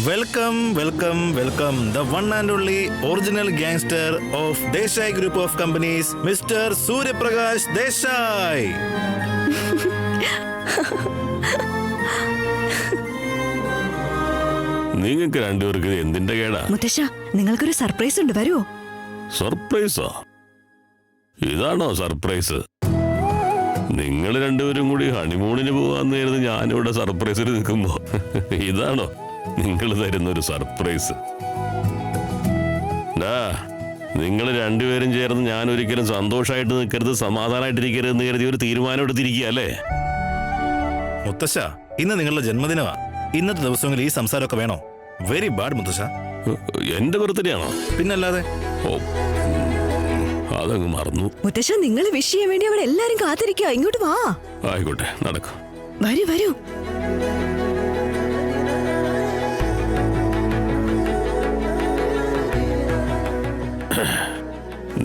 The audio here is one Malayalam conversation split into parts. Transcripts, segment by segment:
Welcome welcome welcome the one and only original gangster of Desai group of companies mister Suryaprakash Desai. നിങ്ങൾക്ക് രണ്ടുപേർക്ക് എന്തിന്റെ കേടാ? മുത്തശ്ശ, നിങ്ങൾക്കൊരു സർപ്രൈസ് ഉണ്ട്, വരുമോ? സർപ്രൈസോ? ഇതാണോ സർപ്രൈസ്? നിങ്ങൾ രണ്ടുപേരും കൂടി ഹണിമൂണിന് പോവാന്ന് ഞാനിവിടെ സർപ്രൈസിൽ നിൽക്കുമ്പോ ഇതാണോ നിങ്ങൾ തരുന്നൊരു സർപ്രൈസ്? നിങ്ങൾ രണ്ടുപേരും ചേർന്ന് ഞാൻ ഒരിക്കലും സന്തോഷമായിട്ട് നിൽക്കരുത്, സമാധാനമായിട്ടിരിക്കരുത് എന്ന് കരുതി ഒരു തീരുമാനം എടുത്തിരിക്കുക അല്ലേ? മുത്തശ്ശ, ഇന്ന് നിങ്ങളുടെ ജന്മദിനമാ. ഇന്നത്തെ ദിവസങ്ങളിൽ ഈ സംസാരമൊക്കെ വേണോ? വെരി ബാഡ് മുത്തശ്ശ. എന്റെ ബർത്ത്ഡേ ആണോ? പിന്നല്ലാതെ. ഓ, അതങ്ങ് മറന്നു. മുത്തശ്ശ, നിങ്ങൾ വിഷ് ചെയ്യാൻ വേണ്ടി അവിടെ എല്ലാരും കാത്തിരിക്കുക. ഇങ്ങോട്ട് വാ. ആയിക്കോട്ടെ, നടക്കും. വരൂ വരൂ.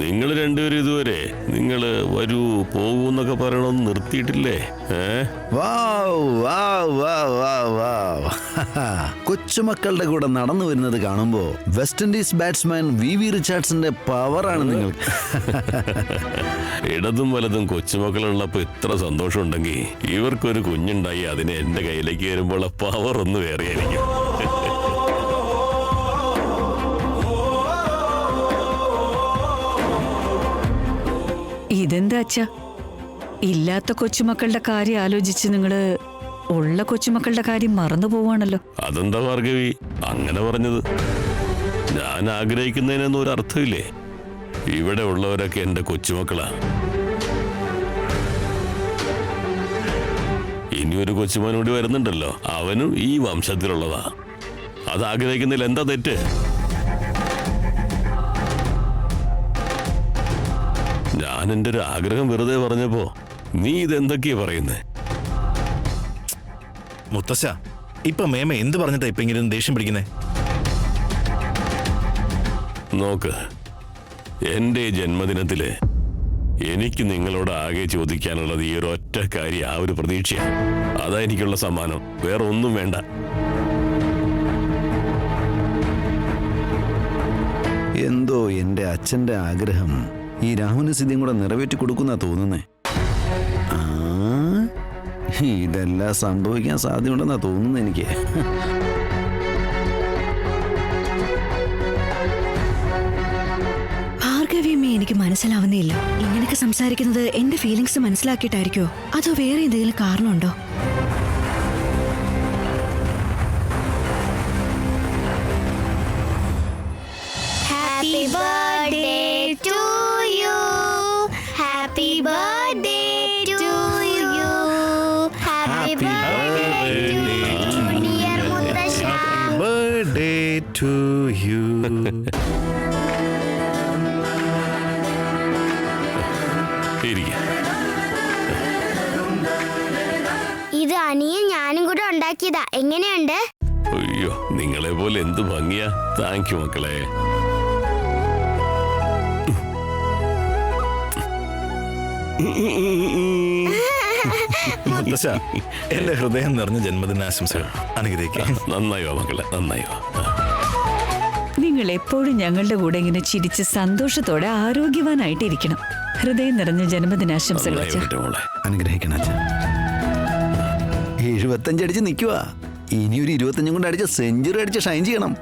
നിങ്ങൾ രണ്ടുപേരും ഇതുവരെ നിങ്ങള് വരൂ പോകൂ എന്നൊക്കെ പറയണമെന്ന് നിർത്തിയിട്ടില്ലേ? കൊച്ചുമക്കളുടെ കൂടെ നടന്നു വരുന്നത് കാണുമ്പോ വെസ്റ്റ് ഇൻഡീസ് ബാറ്റ്സ്മാൻ വി റിച്ചാർഡ്സിന്റെ പവറാണ് നിങ്ങൾക്ക്. ഇടതും വലതും കൊച്ചുമക്കളുള്ളപ്പോ ഇത്ര സന്തോഷം ഉണ്ടെങ്കിൽ ഇവർക്കൊരു കുഞ്ഞുണ്ടായി അതിനെ എന്റെ കയ്യിലേക്ക് വരുമ്പോൾ പവർ ഒന്ന് വേറെയായിരിക്കും. ഇതെന്താ അച്ഛാ, ഇല്ലാത്ത കൊച്ചുമക്കളുടെ കാര്യം ആലോചിച്ച് നിങ്ങള് ഉള്ള കൊച്ചുമക്കളുടെ കാര്യം മറന്നു പോവാണല്ലോ. അതെന്താ ഭാർഗവി അങ്ങനെ പറഞ്ഞത്? ഞാൻ ആഗ്രഹിക്കുന്നതിനൊന്നും ഒരു അർത്ഥമില്ലേ? ഇവിടെ ഉള്ളവരൊക്കെ എന്റെ കൊച്ചുമക്കളാ. ഇനിയൊരു കൊച്ചുമോനൂടി വരുന്നുണ്ടല്ലോ, അവനും ഈ വംശത്തിലുള്ളതാ. അത് ആഗ്രഹിക്കുന്നതിൽ എന്താ തെറ്റ്? ഞാൻ എന്റെ ഒരു ആഗ്രഹം വെറുതെ പറഞ്ഞപ്പോ നീ ഇതെന്തൊക്കെയാ പറയുന്നേ? മുത്തശ്ശ, ഇപ്പൊ മേമ എന്ത് പറഞ്ഞിട്ടാ ഇപ്പൊ ഇങ്ങനെ ദേഷ്യം പിടിക്കുന്നേ? നോക്ക്, എന്റെ ജന്മദിനത്തില് എനിക്ക് നിങ്ങളോട് ആകെ ചോദിക്കാനുള്ളത് ഈ ഒരു ഒറ്റ കാര്യം, ആ ഒരു പ്രതീക്ഷയാണ്. അതാ എനിക്കുള്ള സമ്മാനം, വേറെ ഒന്നും വേണ്ട. എന്തോ എന്റെ അച്ഛന്റെ ആഗ്രഹം ഈ രാഹുവിന് സിദ്ധിയും കൂടെ നിറവേറ്റി കൊടുക്കുന്ന തോന്നുന്നേ. ഇതെല്ലാം സംഭവിക്കാൻ സാധ്യതയുണ്ടെന്നാ തോന്നുന്നത് എനിക്ക്. ഭാർഗവിയമ്മേ, എനിക്ക് മനസ്സിലാവുന്നില്ല. ഇങ്ങനെയൊക്കെ സംസാരിക്കുന്നത് എന്റെ ഫീലിങ്സ് മനസ്സിലാക്കിയിട്ടായിരിക്കോ, അതോ വേറെ എന്തെങ്കിലും കാരണമുണ്ടോ? Happy birthday to you. Happy birthday to you. Happy birthday to dear Mutasha. Birthday to you. ഇത് അനിയും ഞാനും കൂടെ ഉണ്ടാക്കിയതാ. എങ്ങനെയുണ്ട്? അയ്യോ, നിങ്ങളെ പോലെ എന്ത് ഭംഗിയാ. താങ്ക് യു മക്കളെ. മുത്തശ്ശ, എന്റെ ഹൃദയം നിറഞ്ഞ ജന്മദിനാശംസകൾ അനുഗ്രഹിക്കുക. നന്നായി വാ മക്കളെ, നന്നായി വാ. നിങ്ങൾ എപ്പോഴും ഞങ്ങളുടെ കൂടെ ഇങ്ങനെ ചിരിച്ച് സന്തോഷത്തോടെ ആരോഗ്യവാനായിട്ടിരിക്കണം. ഹൃദയം നിറഞ്ഞ ജന്മദിനാശംസകൾ. അനുഗ്രഹിക്കണം അച്ഛൻ. 75 അടിച്ച് നിൽക്കുവാ. ഇനി ഒരു 25 കൊണ്ട് അടിച്ച് സെഞ്ചുറി അടിച്ച് ഷൈൻ ചെയ്യണം.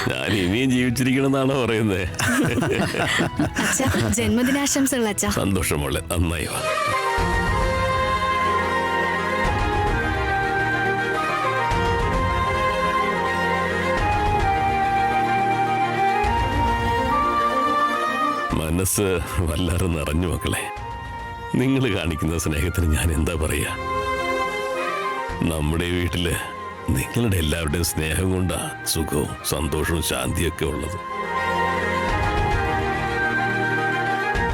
ഞാൻ ഇനിയും ജീവിച്ചിരിക്കണം എന്നാണോ പറയുന്നത്? ജന്മദിനാശംസകൾ അച്ഛാ. സന്തോഷം മോളെ, നന്നായി വാ. മനസ്സ് വല്ലാതെ നിറഞ്ഞു മക്കളെ. നിങ്ങൾ കാണിക്കുന്ന സ്നേഹത്തിന് ഞാൻ എന്താ പറയാ? നമ്മുടെ വീട്ടില് നിങ്ങളുടെ എല്ലാവരുടെയും സ്നേഹം കൊണ്ടാ സുഖവും സന്തോഷവും ശാന്തിയൊക്കെ ഉള്ളത്.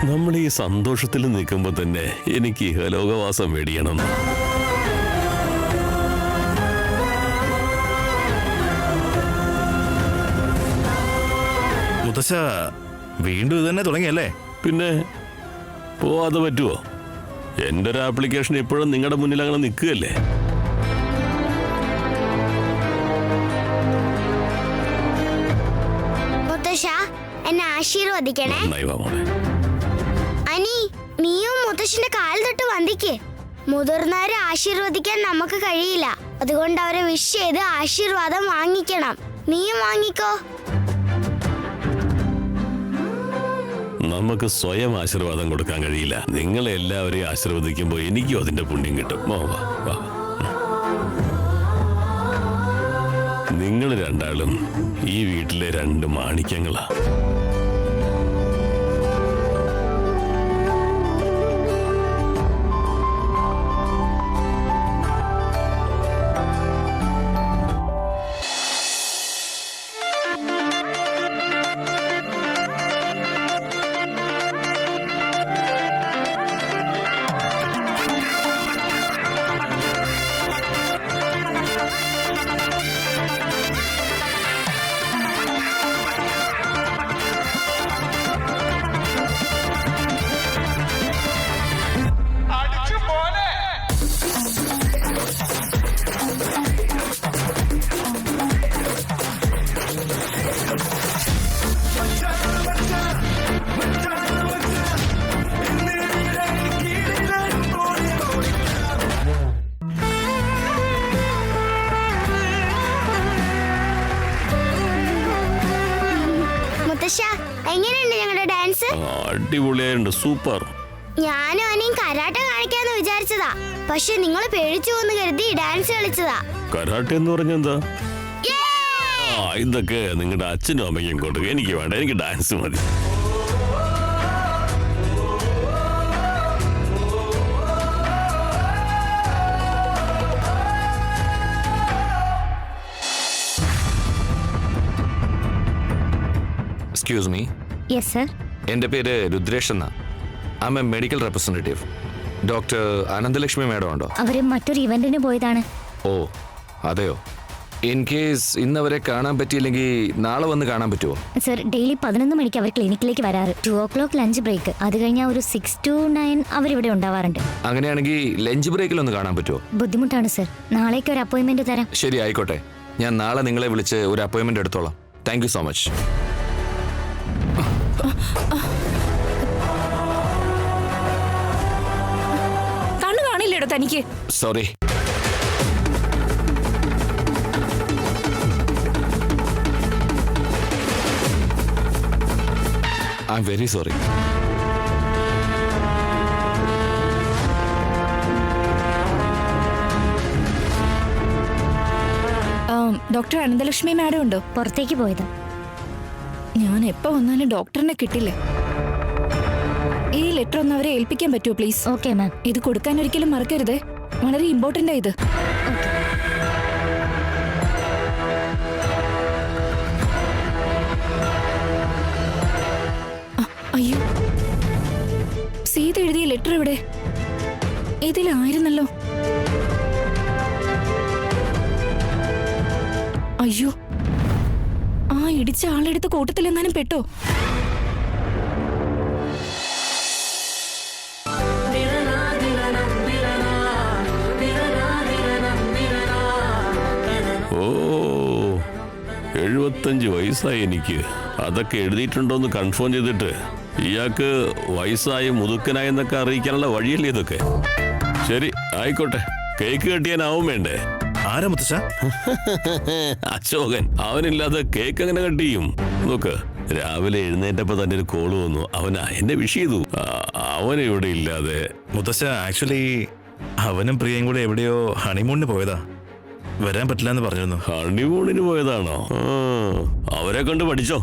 നമ്മൾ ഈ സന്തോഷത്തിൽ നിൽക്കുമ്പോ തന്നെ എനിക്ക് ഇഹലോകവാസം വേടിയണം. മുത്തശ്ശ, വീണ്ടും ഇത് തന്നെ തുടങ്ങിയല്ലേ? പിന്നെ പോവാതെ പറ്റുമോ? എൻ്റെ ഒരു ആപ്ലിക്കേഷൻ ഇപ്പോഴും നിങ്ങളുടെ മുന്നിൽ അങ്ങനെ നിൽക്കുകയല്ലേ? ആശീർവദിക്കണേ. നന്നായി വാ മോളെ. അനി, നീയും മുത്തശ്ശന്റെ കാൽ തൊട്ട് വന്ദിക്ക്. മുതിർന്നവരെ ആശീർവദിക്കാൻ നമുക്ക് കഴിയില്ല, അതുകൊണ്ട് അവരെ വിഷ് ചെയ്ത് ആശീർവാദം വാങ്ങിക്കണം. നീയും വാങ്ങിക്കോ. നമുക്ക് സ്വയം ആശീർവാദം കൊടുക്കാൻ കഴിയില്ല. നിങ്ങളെ എല്ലാവരെയും ആശീർവദിക്കുമ്പോൾ എനിക്കും അതിന്റെ പുണ്യം കിട്ടും. വാ. നിങ്ങൾ രണ്ടാളും ഈ വീട്ടിലെ രണ്ട് മാണിക്യങ്ങളാ. എങ്ങനെയുണ്ട് ഞങ്ങളുടെ ഡാൻസ്? അടിപൊളിയായിട്ടുണ്ട്, സൂപ്പർ. ഞാനും അനിയും കരാട്ടെ കാണിക്കാന്ന് വിചാരിച്ചതാ, പക്ഷെ നിങ്ങൾ പേടിച്ചു പോന്ന് കരുതി ഡാൻസ് കളിച്ചതാ. കരാട്ടെ എന്ന് പറഞ്ഞെന്താ? ഇതൊക്കെ നിങ്ങളുടെ അച്ഛനും അമ്മയ്ക്കും കൊടുക്കുക, എനിക്ക് വേണ്ട, എനിക്ക് ഡാൻസ് മതി. Excuse me. Yes sir. എൻ്റെ പേര് രുദ്രേഷ് എന്ന. I M A medical representative. Doctor Ananthalakshmi madam ഉണ്ടോ? അവര് മറ്റൊരു ഇവന്റിന് പോയതാണ്. ഓ അതെയോ. ഇൻ കേസ് ഇന്ന് അവരെ കാണാൻ പറ്റിയില്ലെങ്കിൽ നാളെ വന്ന് കാണാൻ പറ്റുമോ? സർ, ഡെയിലി 11 മണിക്ക് അവർ ക്ലിനിക്കിലേക്ക് വരാറ്. 2 o'clock ലഞ്ച് ബ്രേക്ക്, അത് കഴിഞ്ഞാൽ ഒരു 6 to 9 അവരിവിടെ ഉണ്ടാവാറുണ്ട്. അങ്ങനെയാണെങ്കിൽ ലഞ്ച് ബ്രേക്കിൽ ഒന്ന് കാണാൻ പറ്റുമോ? ബുദ്ധിമുട്ടാണ് സർ, നാളേക്ക് ഒരു അപ്പോയിന്റ്മെന്റ് തരാം. ശരി, ആയിക്കോട്ടെ. ഞാൻ നാളെ നിങ്ങളെ വിളിച്ച് ഒരു അപ്പോയിൻമെന്റ് എടുത്തോളാം. Thank you so much. കണ്ണു കാണില്ലേടോ തനിക്ക്? Sorry. I am very sorry. Doctor Ananthalakshmi madam ഉണ്ടോ? പുറത്തേക്ക് പോയതാ. ഞാൻ എപ്പോ വന്നാലും ഡോക്ടറിനെ കിട്ടില്ല. ഈ ലെറ്റർ ഒന്ന് അവരെ ഏൽപ്പിക്കാൻ പറ്റുമോ പ്ലീസ്? Okay ma'am. ഇത് കൊടുക്കാൻ ഒരിക്കലും മറക്കരുതേ, വളരെ ഇമ്പോർട്ടന്റ് ആ ഇത്. അയ്യോ, സീത എഴുതിയ ലെറ്റർ എവിടെ? ഇതിലായിരുന്നല്ലോ. അയ്യോ, ആ ഇടിച്ച ആളെടുത്ത് കൂട്ടത്തിലെങ്ങാനും പെട്ടോ? ഓ 75 വയസ്സായി എനിക്ക്. അതൊക്കെ എഴുതിയിട്ടുണ്ടോന്ന് കൺഫേം ചെയ്തിട്ട് ഇയാൾക്ക് വയസ്സായി മുതുക്കനായെന്നൊക്കെ അറിയിക്കാനുള്ള വഴിയല്ലേ ഇതൊക്കെ. ശരി, ആയിക്കോട്ടെ. കേക്ക് കെട്ടിയാനാവും വേണ്ടേ? ആരാ മുത്തശ്ശ? അശോകൻ. അവനില്ലാതെ കേക്ക് അങ്ങനെ കട്ട് ചെയ്യും? നോക്ക്, രാവിലെ എഴുന്നേറ്റപ്പോ തന്നെ ഒരു കോള് വന്നു. അവനാ എന്നെ വിഷ് ചെയ്തു. അവൻ ഇവിടെ ഇല്ലാതെ. മുത്തശ്ശ, ആക്ച്വലി അവനും പ്രിയയും കൂടെ എവിടെയോ ഹണിമൂണിന് പോയതാ. വരാൻ പറ്റില്ല എന്ന് പറഞ്ഞിരുന്നു. ഹണിമൂണിന് പോയതാണോ? അവരെ കൊണ്ട് പഠിച്ചോ?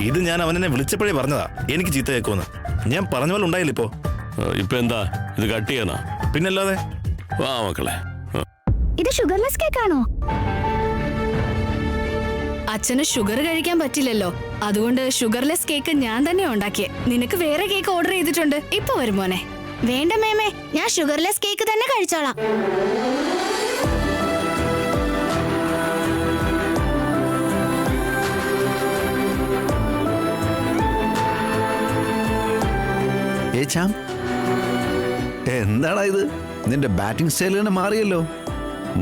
ഇത് ഞാൻ അവനെന്നെ വിളിച്ചപ്പോഴേ പറഞ്ഞതാ എനിക്ക് ചീത്ത കേൾക്കുമെന്ന്. ഞാൻ പറഞ്ഞ പോലെ ഉണ്ടായില്ല ഇപ്പോ. ഇപ്പൊ എന്താ ഇത് കട്ട് ചെയ്യാനാ? പിന്നല്ലാതെ. വാ മക്കളെ. ഇത് ഷുഗർലെസ് കേക്ക് ആണോ? അച്ഛന് ഷുഗർ കഴിക്കാൻ പറ്റില്ലല്ലോ, അതുകൊണ്ട് ഷുഗർലെസ് കേക്ക് ഞാൻ തന്നെ ഉണ്ടാക്കിയേ. നിനക്ക് വേറെ കേക്ക് ഓർഡർ ചെയ്തിട്ടുണ്ട്, ഇപ്പൊ വരും മോനെ. വേണ്ട മേമേ, ഞാൻ ഷുഗർലെസ് കേക്ക് തന്നെ കഴിച്ചോളാം. എന്താടാ ഇത്? നിന്റെ ബാറ്റിംഗ് സ്റ്റൈൽ തന്നെ മാറിയല്ലോ.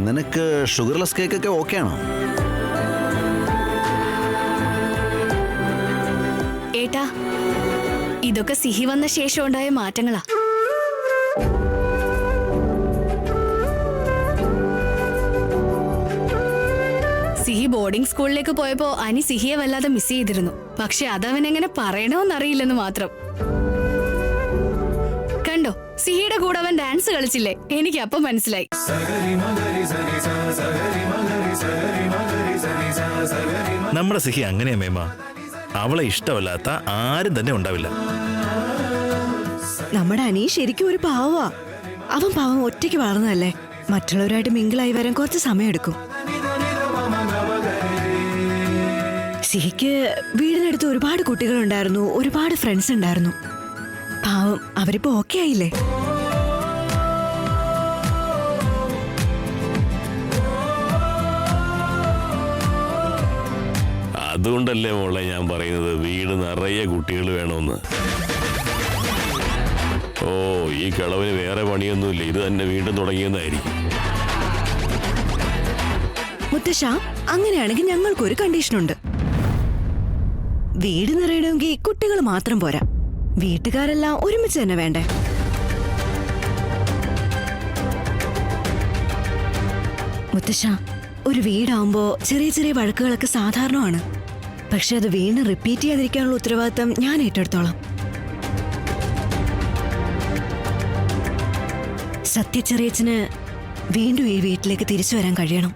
നിനക്ക് ഷുഗർലെസ് കേക്കൊക്കെ ഓക്കെ ആണോ? ഏട്ടാ, ഇതൊക്കെ സിഹി വന്ന ശേഷം ഉണ്ടായ മാറ്റങ്ങളാ. സിഹി ബോർഡിംഗ് സ്കൂളിലേക്ക് പോയപ്പോ അനി സിഹിയെ വല്ലാതെ മിസ് ചെയ്തിരുന്നു. പക്ഷെ അതവനെങ്ങനെ പറയണോന്നറിയില്ലെന്ന് മാത്രം. കണ്ടോ, സിഹിയുടെ കൂടെ അവൻ ഡാൻസ് കളിച്ചില്ലേ? എനിക്ക് അപ്പം മനസ്സിലായി. നമ്മുടെ സിഹി അങ്ങനെയാ മേമ. അവളെ ഇഷ്ടമല്ലാത്ത ആരും തന്നെ ഉണ്ടാവില്ല. നമ്മുടെ അനി ശരിക്കും ഒരു പാവാ. അവൻ പാവം ഒറ്റയ്ക്ക് വളർന്നതല്ലേ. മറ്റുള്ളവരായിട്ട് മിങ്കിളായി വരാൻ കുറച്ച് സമയമെടുക്കും. സിഹിക്ക് വീടിനടുത്ത് ഒരുപാട് കുട്ടികളുണ്ടായിരുന്നു, ഒരുപാട് ഫ്രണ്ട്സ് ഉണ്ടായിരുന്നു. പാവം അവരിപ്പോ ഓക്കെ ആയില്ലേ? അതുകൊണ്ടല്ലേ മോളെ ഞാൻ പറയുന്നത് വീട് നിറയെ കുട്ടികൾ വേണമെന്ന്. ഓ, ഈ കിളവിന് വേറെ പണിയൊന്നുമില്ല, ഇത് തന്നെ വീണ്ടും തുടങ്ങിയെന്നായിരിക്കും. മുത്തശ്ശ, അങ്ങനെയാണെങ്കിൽ ഞങ്ങൾക്കൊരു കണ്ടീഷനുണ്ട്. വീട് നിറയണമെങ്കിൽ കുട്ടികൾ മാത്രം പോരാ, വീട്ടുകാരെല്ലാം ഒരുമിച്ച് തന്നെ വേണ്ടേ? മുത്തശ്ശ, ഒരു വീടാവുമ്പോ ചെറിയ ചെറിയ വഴക്കുകളൊക്കെ സാധാരണമാണ്. പക്ഷെ അത് വീണ്ടും റിപ്പീറ്റ് ചെയ്യാതിരിക്കാനുള്ള ഉത്തരവാദിത്തം ഞാൻ ഏറ്റെടുത്തോളാം. സത്യച്ചെറിയച്ചന് വീണ്ടും ഈ വീട്ടിലേക്ക് തിരിച്ചു വരാൻ കഴിയണം.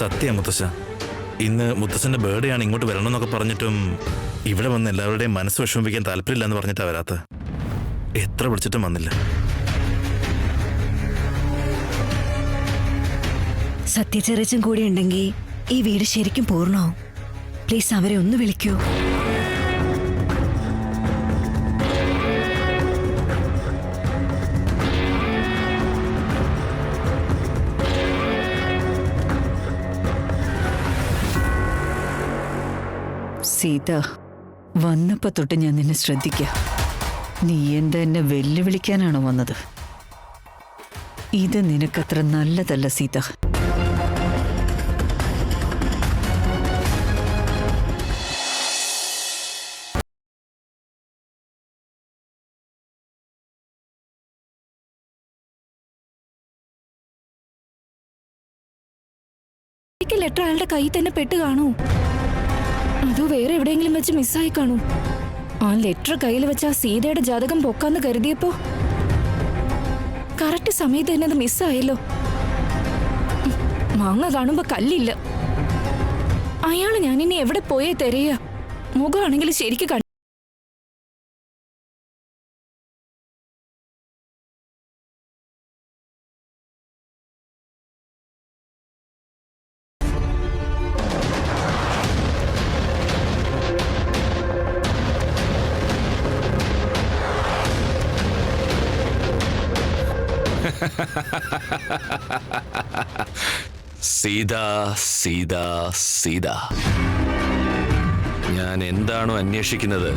സത്യം മുത്തശ്ശ, ഇന്ന് മുത്തശ്ശന്റെ ബർത്ത്ഡേ ആണ്, ഇങ്ങോട്ട് വരണമെന്നൊക്കെ പറഞ്ഞിട്ടും ഇവിടെ വന്ന് എല്ലാവരുടെയും മനസ്സ് വിഷമിപ്പിക്കാൻ താല്പര്യമില്ലെന്ന് പറഞ്ഞിട്ടാ വരാത്ത. എത്ര വിളിച്ചിട്ടും വന്നില്ല. സത്യച്ചെറിയച്ചൻ കൂടി ഉണ്ടെങ്കിൽ ഈ വീട് ശരിക്കും പൂർണ്ണമാവും. പ്ലീസ് അവരെ ഒന്ന് വിളിക്കൂ. സീത, വന്നപ്പോ തൊട്ട് ഞാൻ നിന്നെ ശ്രദ്ധിക്കാം. നീ എന്താ എന്നെ വെല്ലുവിളിക്കാനാണോ വന്നത്? ഇത് നിനക്കത്ര നല്ലതല്ല സീത. ലെറ്റർ അയാളുടെ കയ്യിൽ തന്നെ പെട്ട് കാണൂ, അതോ വേറെ എവിടെയെങ്കിലും വെച്ച് മിസ്സായി കാണൂ? ആ ലെറ്റർ കയ്യിൽ വെച്ച ആ സീതയുടെ ജാതകം പൊക്കാന്ന് കരുതിയപ്പോ കറക്റ്റ് സമയത്ത് തന്നെ അത് മിസ്സായല്ലോ. മാങ്ങ കാണുമ്പോ കല്ലില്ല. അയാള് ഞാനിനി എവിടെ പോയേ തെരയാ? മുഖമാണെങ്കിൽ ശരിക്ക് കണ്ടു. സീത സീത സീത, ഞാൻ എന്താണോ അന്വേഷിക്കുന്നത്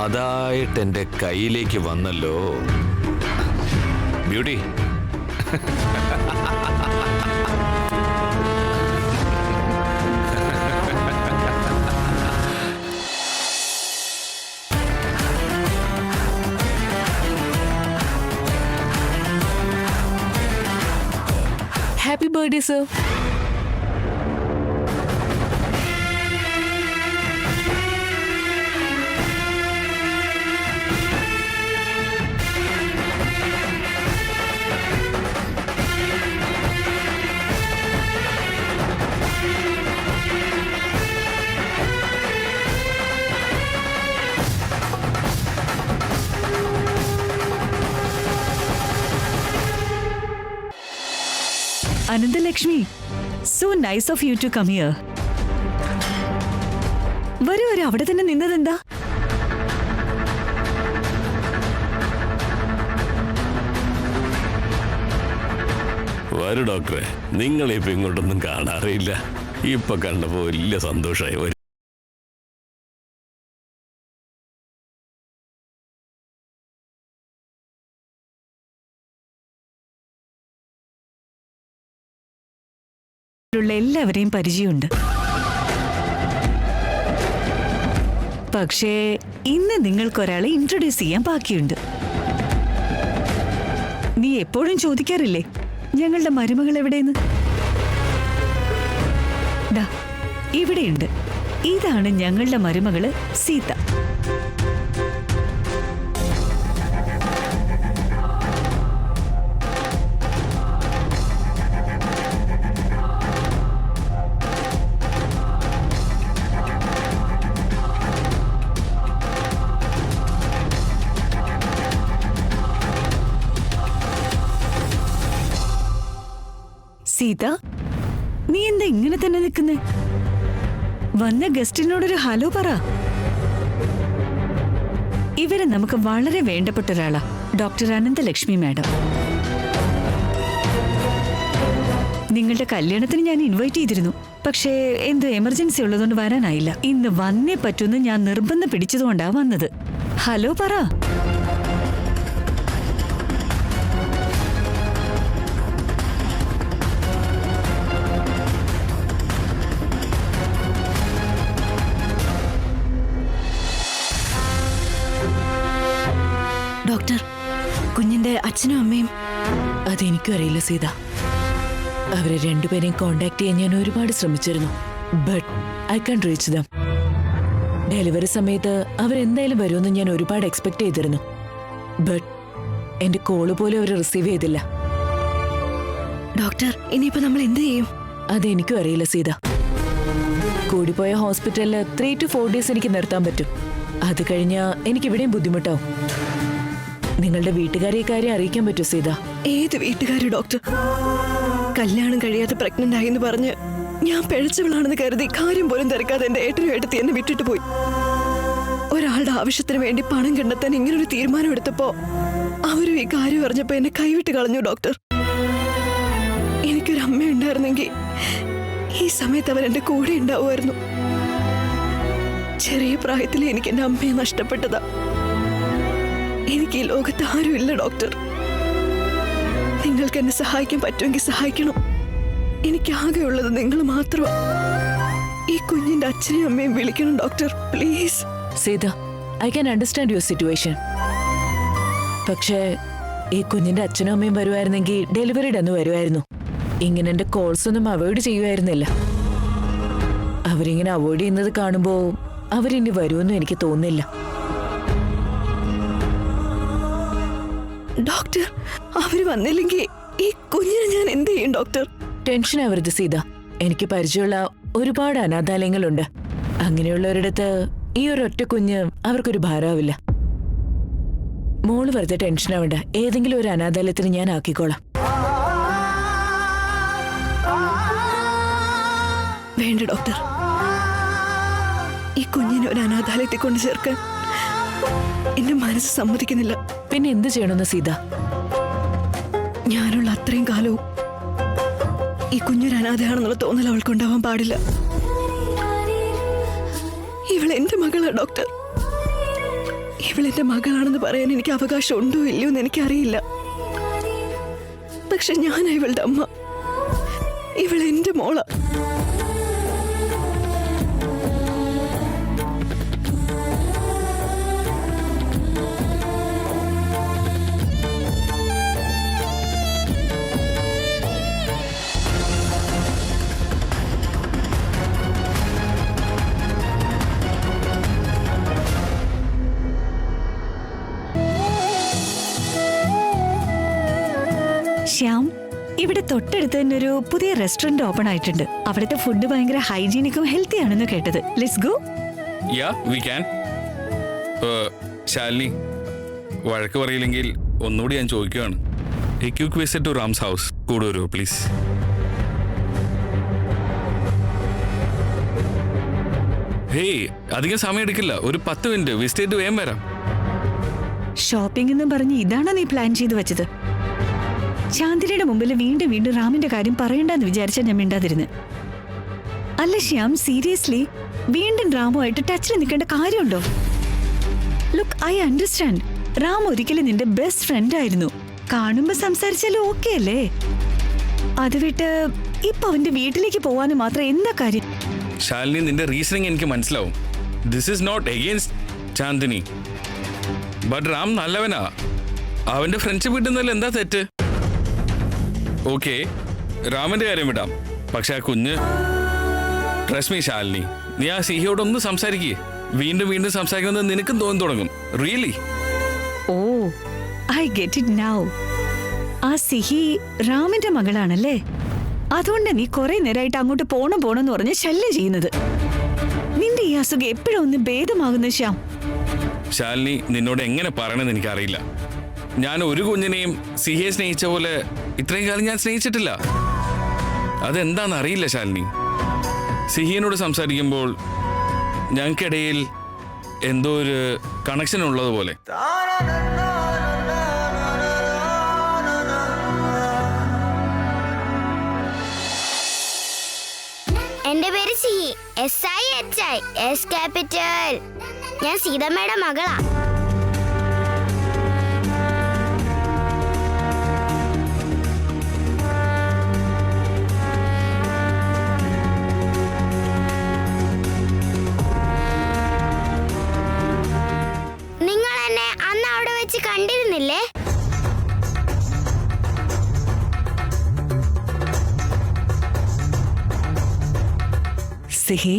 അതായിട്ട് എൻ്റെ കയ്യിലേക്ക് വന്നല്ലോ beauty. Happy birthday sir. Ananthalakshmi, so nice of you to come here. വരൂ വരൂ, അവിടെ തന്നെ നിന്നതെന്താ? വരൂ ഡോക്ടറെ, നിങ്ങളിപ്പോ ഇങ്ങോട്ടൊന്നും കാണാറില്ല. ഇപ്പൊ കണ്ടപ്പോ വലിയ സന്തോഷമായി. ഉള്ള എല്ലാവരെയും പരിചയമുണ്ട്. പക്ഷേ ഇന്ന് നിങ്ങൾക്കൊരാളെ ഇൻട്രൊഡ്യൂസ് ചെയ്യാൻ ബാക്കിയുണ്ട്. നീ എപ്പോഴും ചോദിക്കാറില്ലേ ഞങ്ങളുടെ മരുമകൾ എവിടെയെന്ന്? ദാ ഇവിടെയുണ്ട്. ഇതാണ് ഞങ്ങളുടെ മരുമകള് സീത. സീത, നീ എന്താ ഇങ്ങനെ തന്നെ നിൽക്കുന്നേ? വന്ന ഗസ്റ്റിനോടൊരു ഹലോ പറ. ഇവരെ നമുക്ക് വളരെ വേണ്ടപ്പെട്ട ഒരാളാ, ഡോക്ടർ അനന്തലക്ഷ്മി മാഡം. നിങ്ങളുടെ കല്യാണത്തിന് ഞാൻ ഇൻവൈറ്റ് ചെയ്തിരുന്നു. പക്ഷേ എന്തോ എമർജൻസി ഉള്ളതുകൊണ്ട് വരാനായില്ല. ഇന്ന് വന്നേ പറ്റൂന്ന് ഞാൻ നിർബന്ധം പിടിച്ചതുകൊണ്ടാ വന്നത്. ഹലോ പറ. ഡോക്ടർ, കുഞ്ഞിന്റെ അച്ഛനും അമ്മയും. അതെനിക്കും അറിയില്ല സീത. അവരെ രണ്ടുപേരെയും കോണ്ടാക്ട് ചെയ്യാൻ ഞാൻ ഒരുപാട് ശ്രമിച്ചിരുന്നു. But I can reach them. Delivery സമയത്ത് അവരെന്തായാലും വരുമെന്ന് ഞാൻ ഒരുപാട് എക്സ്പെക്ട് ചെയ്തിരുന്നു. ബട്ട് എന്റെ കോള് പോലും അവർ റിസീവ് ചെയ്തില്ല. ഡോക്ടർ, ഇനിയിപ്പോ നമ്മൾ എന്ത് ചെയ്യും? അതെനിക്കും അറിയില്ല സീത. കൂടിപ്പോയ ഹോസ്പിറ്റലിൽ 3 to 4 days എനിക്ക് നിർത്താൻ പറ്റും. അത് കഴിഞ്ഞാൽ എനിക്ക് ഇവിടെയും ബുദ്ധിമുട്ടാവും. നിങ്ങളുടെ വീട്ടുകാരെ കാര്യം അറിയിക്കാൻ പറ്റൂ സീത? ഏത് വീട്ടുകാര് ഡോക്ടർ? കല്യാണം കഴിയാതെ പ്രഗ്നന്റ് ആയി എന്ന് പറഞ്ഞ് ഞാൻ പിഴച്ചവളാണെന്ന് കരുതി കാര്യം പോലും തിരക്കാതെ എന്റെ ഏട്ടനും ഏട്ടത്തി എന്നെ വിട്ടിട്ട് പോയി. ഒരാളുടെ ആവശ്യത്തിന് വേണ്ടി പണം കണ്ടെത്താൻ ഇങ്ങനൊരു തീരുമാനം എടുത്തപ്പോ അവരും ഈ കാര്യം അറിഞ്ഞപ്പോ എന്നെ കൈവിട്ട് കളഞ്ഞു ഡോക്ടർ. എനിക്കൊരു അമ്മ ഉണ്ടായിരുന്നെങ്കിൽ ഈ സമയത്ത് അവർ എന്റെ കൂടെ ഉണ്ടാവുമായിരുന്നു. ചെറിയ പ്രായത്തിൽ എനിക്ക് എന്റെ അമ്മയെ നഷ്ടപ്പെട്ടതാ. എനിക്ക് ഈ ലോകത്ത് ആരുമില്ല ഡോക്ടർ. നിങ്ങൾക്ക് എന്നെ സഹായിക്കാൻ പറ്റുമെങ്കിൽ സഹായിക്കണം. എനിക്ക് ആകെയുള്ളത് നിങ്ങൾ മാത്രമാണ്. ഈ കുഞ്ഞിന്റെ അച്ഛനെയും അമ്മയും വിളിക്കണം doctor, please. Sita, I can understand your situation. പക്ഷേ ഈ കുഞ്ഞിന്റെ അച്ഛനും അമ്മയും വരുമായിരുന്നെങ്കിൽ ഡെലിവറിയുടെ അന്ന് വരുമായിരുന്നു. ഇങ്ങനെ എന്റെ കോൾസ് ഒന്നും അവോയ്ഡ് ചെയ്യുമായിരുന്നില്ല. അവരിങ്ങനെ അവോയ്ഡ് ചെയ്യുന്നത് കാണുമ്പോൾ അവരിനി വരുമെന്നും എനിക്ക് തോന്നുന്നില്ല. ഡോക്ടർ, അവര് വന്നില്ലെങ്കിൽ ഈ കുഞ്ഞിനെ ഞാൻ എന്ത് ചെയ്യും ഡോക്ടർ? ടെൻഷൻ ആവരുത് സീത. എനിക്ക് പരിചയമുള്ള ഒരുപാട് അനാഥാലയങ്ങളുണ്ട്. അങ്ങനെയുള്ളവരിടത്ത് ഈ ഒരൊറ്റ കുഞ്ഞ് അവർക്കൊരു ഭാരമാവില്ല. മോള് വെറുതെ ടെൻഷൻ ആവണ്ട. ഏതെങ്കിലും ഒരു അനാഥാലയത്തിന് ഞാൻ ആക്കിക്കോളാം. വേണ്ട ഡോക്ടർ, ഈ കുഞ്ഞിനെ ഒരു അനാഥാലയത്തിൽ കൊണ്ട് ചേർക്കാൻ എന്റെ മനസ്സ് സമ്മതിക്കുന്നില്ല. പിന്നെ എന്ത് ചെയ്യണമെന്ന് സീത? ഞാനുള്ള അത്രയും കാലവും ഈ കുഞ്ഞൊരു അനാഥയാണെന്നുള്ള തോന്നൽ അവൾക്കുണ്ടാവാൻ പാടില്ല. ഇവളെന്റെ മകളാ ഡോക്ടർ. ഇവളെന്റെ മകളാണെന്ന് പറയാൻ എനിക്ക് അവകാശം ഉണ്ടോ ഇല്ലയോ എന്ന് എനിക്കറിയില്ല. പക്ഷെ ഞാനാ ഇവളുടെ അമ്മ. ഇവളെന്റെ മോളാ. ശ്യാം, ഇവിടെ തൊട്ടടുത്ത് തന്നെ ഒരു പുതിയ റെസ്റ്റോറന്റ് ഓപ്പൺ ആയിട്ടുണ്ട്. അവിടുത്തെ ഫുഡ് ഭയങ്കര ഹൈജീനിക്കും ഹെൽത്തി ആണെന്ന് കേട്ടത്. Let's go. Yeah we can. Shalini, വഴക്ക് പറയില്ലെങ്കിൽ ഒന്നുകൂടി ഞാൻ ചോദിക്കുകയാണ്. A quick visit to Ram's house കൂടെ വരുമോ പ്ലീസ്? ഹേയ്, അധികം സമയം എടുക്കില്ല. ഒരു 10 മിനിറ്റ് വിസിറ്റ് ചെയ്ത് വേഗം വരാം. ഷോപ്പിംഗ് എന്ന് പറഞ്ഞ് ഇതാണോ നീ പ്ലാൻ ചെയ്ത് വെച്ചത്? ചാന്ദിനിയുടെ മുമ്പിൽ വീണ്ടും വീണ്ടും റാമിന്റെ കാര്യം പറയണ്ടെന്ന് വിചാരിച്ചാ ഞാൻ മിണ്ടാതിരുന്നു. അല്ല ശ്യാം, സീരിയസ്ലി വീണ്ടും റാമുമായിട്ട് ടച്ചിൽ നിൽക്കേണ്ട കാര്യമുണ്ടോ? Look, I understand. റാം ഒരിക്കലും നിന്റെ ബെസ്റ്റ് ഫ്രണ്ട് ആയിരുന്നു. കാണുമ്പോ സംസാരിച്ചാലും ഓക്കെ അല്ലേ? അത് വിട്ട് ഇപ്പൊ അവന്റെ വീട്ടിലേക്ക് പോവാന്ന് മാത്രം എന്താ കാര്യം? ശാലിനി, നിന്റെ റീസണിങ് എനിക്ക് മനസ്സിലാവും. This is not against Chandini. But Ram നല്ലവനാ. അവന്റെ ഫ്രണ്ട്ഷിപ്പ് കിട്ടുന്നതിൽ എന്താ തെറ്റ്? ഓക്കെ, റാമിന്റെ കാര്യം വിടാം. പക്ഷെ ആ കുഞ്ഞ്, ട്രസ്റ്റ് മീ ശാലിനി, നീ ആ സിഹിയോടൊന്ന് സംസാരിക്കേ. വീണ്ടും വീണ്ടും സംസാരിക്കുന്നത് നിനക്കും തോന്നി തുടങ്ങും. Really. Oh, I get it now. ആ സിഹി റാമിന്റെ മകളാണല്ലേ? അതുകൊണ്ട് നീ കുറെ നേരമായിട്ട് അങ്ങോട്ട് പോണെന്ന് പറഞ്ഞ് ശല്യം ചെയ്യുന്നത്. നിന്റെ ഈ അസുഖം എപ്പോഴും ഒന്ന് ഭേദമാകുന്നു ശ്യാം. ശാലിനി, നിന്നോട് എങ്ങനെ പറയണമെന്ന് എനിക്കറിയില്ല. ഞാൻ ഒരു കുഞ്ഞിനെയും സിഹിയെ സ്നേഹിച്ച പോലെ ഇത്രയും കാലം ഞാൻ സ്നേഹിച്ചിട്ടില്ല. അതെന്താണെന്ന് അറിയില്ല ശാലിനി. സിഹിയനോട് സംസാരിക്കുമ്പോൾ ഞങ്ങൾക്കിടയിൽ എന്തോ ഒരു കണക്ഷൻ ഉള്ളതുപോലെ. എന്റെ പേര് സിഹി. SIHI, S capital. ഞാൻ സീതമ്മയുടെ മകളാ. നിങ്ങൾ എന്നെ അന്ന് അവിടെ വെച്ച് കണ്ടിരുന്നില്ലേ? സിഹി,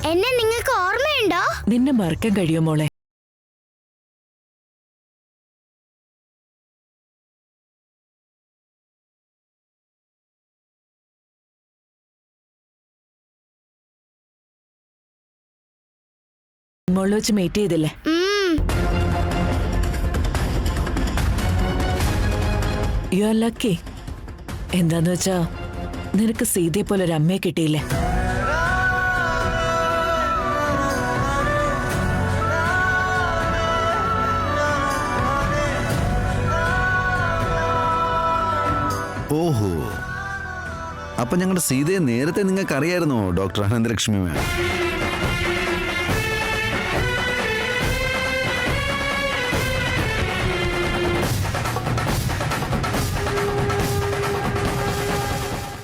എന്നെ നിങ്ങൾക്ക് ഓർമ്മയുണ്ടോ? നിന്നെ മറക്കാൻ കഴിയോ മോളെ? മോളിൽ വെച്ച് മീറ്റ് ചെയ്തില്ലേ? You are lucky. എന്താന്ന് വെച്ചാ നിനക്ക് സീതയെ പോലെ ഒരു അമ്മയെ കിട്ടിയില്ലേ? ഓഹോ, അപ്പൊ ഞങ്ങളുടെ സീതയെ നേരത്തെ നിങ്ങൾക്ക് അറിയായിരുന്നോ ഡോക്ടർ അനന്തലക്ഷ്മി മാം?